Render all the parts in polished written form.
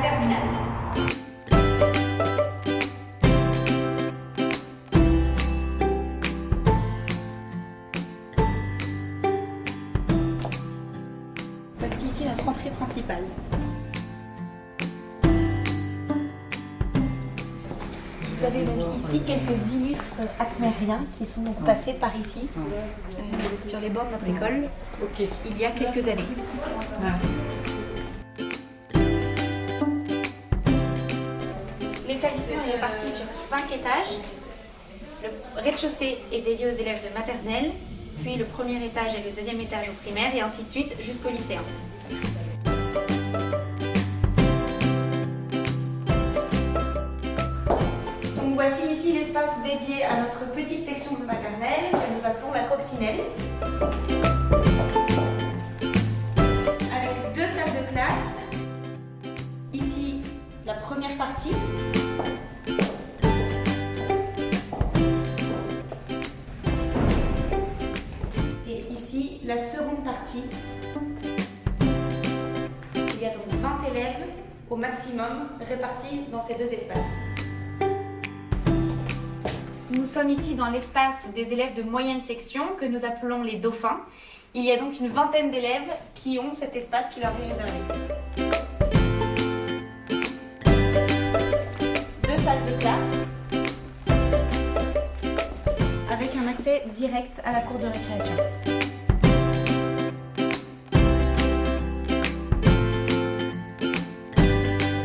terminale. Voici ici notre entrée principale. Vous avez donc ici quelques illustres atmériens qui sont donc passés par ici, sur les bancs de notre école, il y a quelques années. L'établissement est réparti sur 5 étages. Le rez-de-chaussée est dédié aux élèves de maternelle, puis le premier étage et le deuxième étage au primaire, et ainsi de suite jusqu'au lycéen. Donc voici ici l'espace dédié à notre petite section de maternelle que nous appelons la coccinelle. Avec 2 salles de classe. Ici, la première partie. Et ici, la seconde partie. Il y a donc 20 élèves au maximum répartis dans ces 2 espaces. Nous sommes ici dans l'espace des élèves de moyenne section que nous appelons les dauphins. Il y a donc une vingtaine d'élèves qui ont cet espace qui leur est réservé. 2 salles de classe avec un accès direct à la cour de récréation.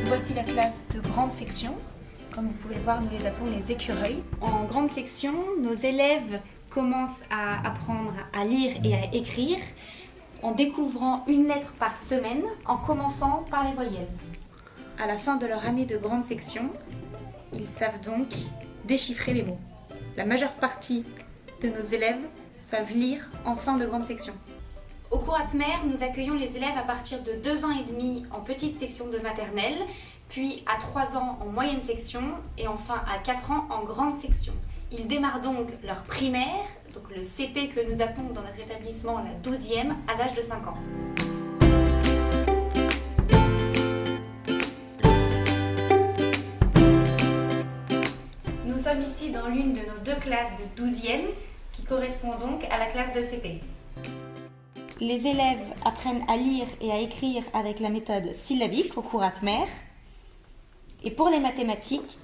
Voici la classe de grande section. Comme vous pouvez le voir, nous les appelons les écureuils. En grande section, nos élèves commencent à apprendre à lire et à écrire en découvrant une lettre par semaine, en commençant par les voyelles. À la fin de leur année de grande section, ils savent donc déchiffrer les mots. La majeure partie de nos élèves savent lire en fin de grande section. Au cours Atmer, nous accueillons les élèves à partir de 2 ans et demi en petite section de maternelle, puis à 3 ans en moyenne section et enfin à 4 ans en grande section. Ils démarrent donc leur primaire, donc le CP que nous appelons dans notre établissement la 12e, à l'âge de 5 ans. Nous sommes ici dans l'une de nos 2 classes de 12e qui correspond donc à la classe de CP. Les élèves apprennent à lire et à écrire avec la méthode syllabique au cours Atmer. Et pour les mathématiques,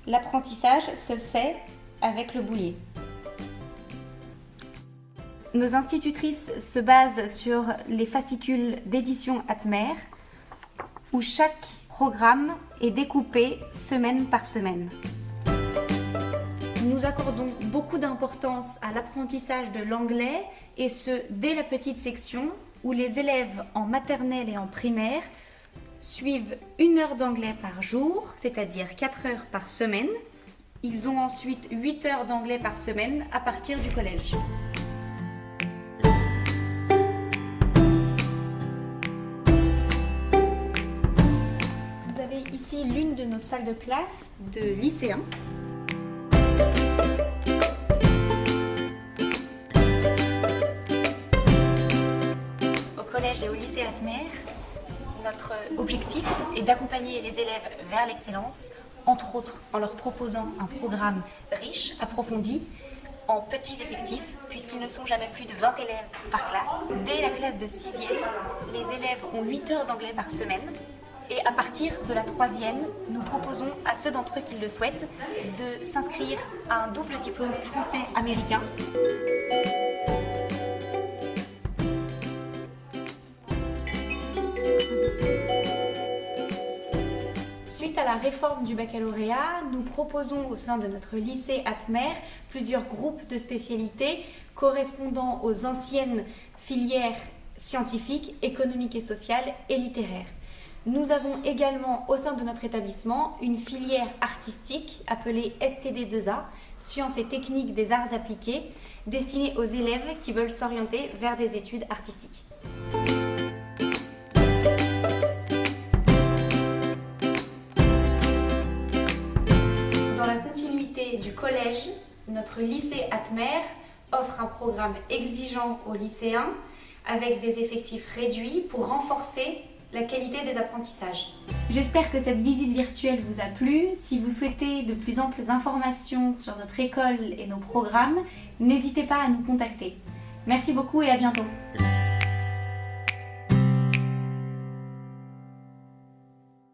l'apprentissage se fait avec le boulier. Nos institutrices se basent sur les fascicules d'édition Atmer, où chaque programme est découpé semaine par semaine. Nous accordons beaucoup d'importance à l'apprentissage de l'anglais, et ce dès la petite section, où les élèves en maternelle et en primaire suivent 1 heure d'anglais par jour, c'est-à-dire 4 heures par semaine. Ils ont ensuite 8 heures d'anglais par semaine à partir du collège. Vous avez ici l'une de nos salles de classe de lycéens. Au collège et au lycée Atmer, notre objectif est d'accompagner les élèves vers l'excellence, entre autres en leur proposant un programme riche, approfondi, en petits effectifs, puisqu'ils ne sont jamais plus de 20 élèves par classe. Dès la classe de 6e, les élèves ont 8 heures d'anglais par semaine. Et à partir de la 3e, nous proposons à ceux d'entre eux qui le souhaitent de s'inscrire à un double diplôme français-américain. Suite à la réforme du baccalauréat, nous proposons au sein de notre lycée Atmer plusieurs groupes de spécialités correspondant aux anciennes filières scientifiques, économiques et sociales et littéraires. Nous avons également au sein de notre établissement une filière artistique appelée STD2A, Sciences et techniques des arts appliqués, destinée aux élèves qui veulent s'orienter vers des études artistiques. Dans la continuité du collège, notre lycée Atmer offre un programme exigeant aux lycéens avec des effectifs réduits pour renforcer la qualité des apprentissages. J'espère que cette visite virtuelle vous a plu. Si vous souhaitez de plus amples informations sur notre école et nos programmes, n'hésitez pas à nous contacter. Merci beaucoup et à bientôt.